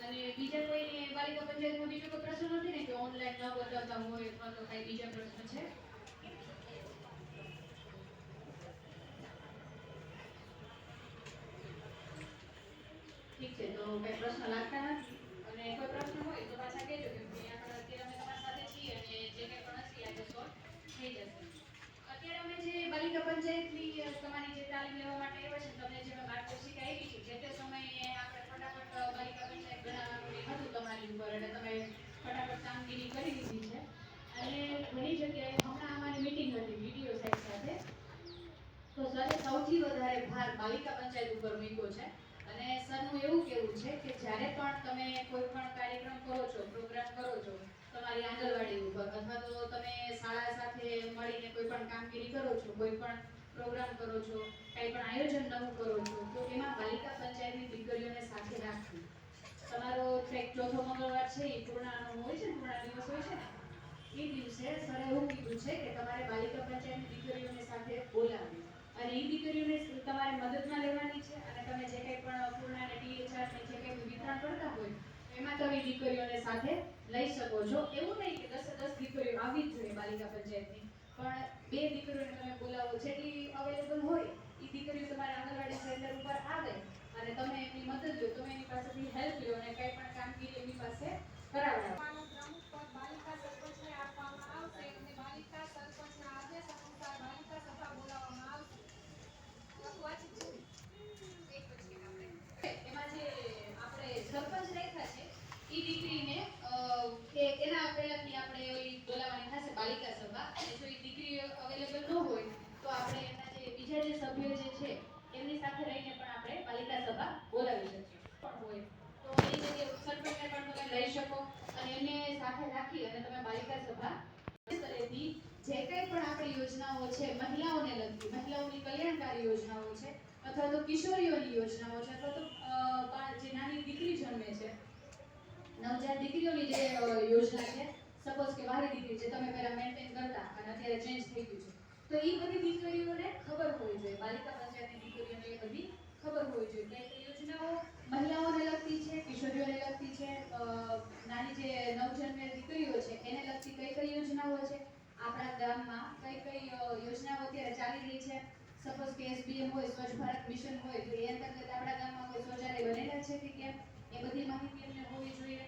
અને બીજા કોઈ બાલિકા પંચાયતમાં બીજો કોઈ પ્રશ્ન નથી ને કે ઓનલાઈન ન બતાવતા હોય અથવા તો કઈ બીજા પ્રશ્ન છે? ઠીક છે, તો કઈ પ્રશ્ન લાગતા નથી અને કોઈ પ્રશ્ન હોય તો પાછા કહેજો કેમ કે આપણે અત્યારે અમે તમારી સાથે છીએ અને જે કંઈ પણ હશે આજે સોલ્વ થઈ જશે. અત્યારે અમે જે બાલિકા પંચાયતની તમારી જે તાલીમ લેવા માટે આવ્યા છે તમને જે માર્ગદર્શિકા આપી છે જે તે સમયે આપણે ફટાફટ બાલિકા પંચાયત બનાવવાનું હતું તમારી ઉપર એટલે તમે ફટાફટ કામગીરી કરી દીધી છે અને ઘણી જગ્યાએ હમણાં અમારી મીટિંગ હતી વિડીયો સાહેબ સાથે, તો સરે સૌથી વધારે ભાર બાલિકા પંચાયત ઉપર મૂક્યો છે અને સરનું એવું કહેવું છે કે જ્યારે પણ તમે કોઈ પણ કાર્યક્રમ કરો છો, પ્રોગ્રામ કરો છો તમારી આંગણવાડી ઉપર અથવા તો તમે શાળા સાથે મળીને કોઈ પણ કામગીરી કરો છો, કોઈ પણ પ્રોગ્રામ કરો છો, કંઈ પણ આયોજન નવું કરો છો, તો એમાં બાલિકા પંચાયતની દીકરીઓને સાથે રાખવી. તમારો કંઈક ચોથો મંગળવાર છે એ પૂર્ણાનો હોય છે, પૂર્ણા દિવસ હોય છે ને, એ દિવસે સરે એવું કીધું છે કે તમારે બાલિકા પંચાયતની દીકરીઓને સાથે બોલાવવી અને એ દીકરીઓને તમારે મદદમાં લેવાની છે અને તમે જે કંઈ પણ પૂર્ણાને ટીએચઆર ને જે કંઈ વિતરણ કરતા હોય એમાં તમે દીકરીઓને સાથે લઈ શકો છો. એવું નહીં કે 10 દીકરીઓ આવી જ જોઈએ બાલિકા પંચાયતની, પણ 2 દીકરીઓને તમે બોલાવો જેટલી અવેલેબલ હોય એ દીકરીઓ તમારા આંગણવાડી સેન્ટર ઉપર આવે અને તમે એમની મદદ લો, તમે એની પાસેથી હેલ્પ લો અને કંઈ પણ કામગીરી એમની પાસે કરાવડાવો. પ્રમુખ પદ બાલિકા સરપંચને આપવામાં આવશે અને બાલિકા સરપંચના આદેશ અનુસાર બાલિકા સભા બોલાવવામાં આવશે. એમાં જે આપણે સરપંચ રેખા છે એ દીકરીને એના પહેલાથી આપણે ઓલી બોલાવવાની થશે બાલિકા સભા અને જો એ દીકરી અવેલેબલ ન હોય તો આપણે એના જે બીજા જે સભ્યો જે છે એમની સાથે રહીને પણ આપણે બાલિકા સભા બોલાવી શકીએ પણ હોય તો એ જગ્યાએ સરપંચને પણ તમે લઈ શકો અને એને સાથે રાખી અને તમે બાલિકા સભા તરફથી જે કંઈ પણ આપણી યોજનાઓ છે મહિલાઓને લગતી, મહિલાઓની કલ્યાણકારી યોજનાઓ છે અથવા તો કિશોરીઓની યોજનાઓ છે અથવા તો જે નાની દીકરી જન્મે છે, નવજાત દીકરીઓની જે યોજના છે, સપોઝ કે વારી દીકરી જે તમે પહેલા મેન્ટેન કરતા અને અત્યારે ચેન્જ થઈ ગયું છે, તો એ બધી દીકરીઓને ખબર હોવી જોઈએ, બાલિકા પંચાયતની દીકરીઓને એ બધી ખબર હોવી જોઈએ કે યોજનાઓ મહિલાઓને લગતી છે, કિશોરીઓને લગતી છે, નાની જે નવજન્મેલ દીકરીઓ છે એને લગતી કઈ કઈ યોજનાઓ છે, આપણા ગામમાં કઈ કઈ યોજનાઓ અત્યારે ચાલી રહી છે, સપોઝ કે એસબીએમ હોય, સ્વચ્છ ભારત મિશન હોય તો એ અંતર્ગત આપણા ગામમાં કોઈ શૌચાલય બનેલા છે કે કેમ, એ બધી માહિતી એમને હોવી જોઈએ.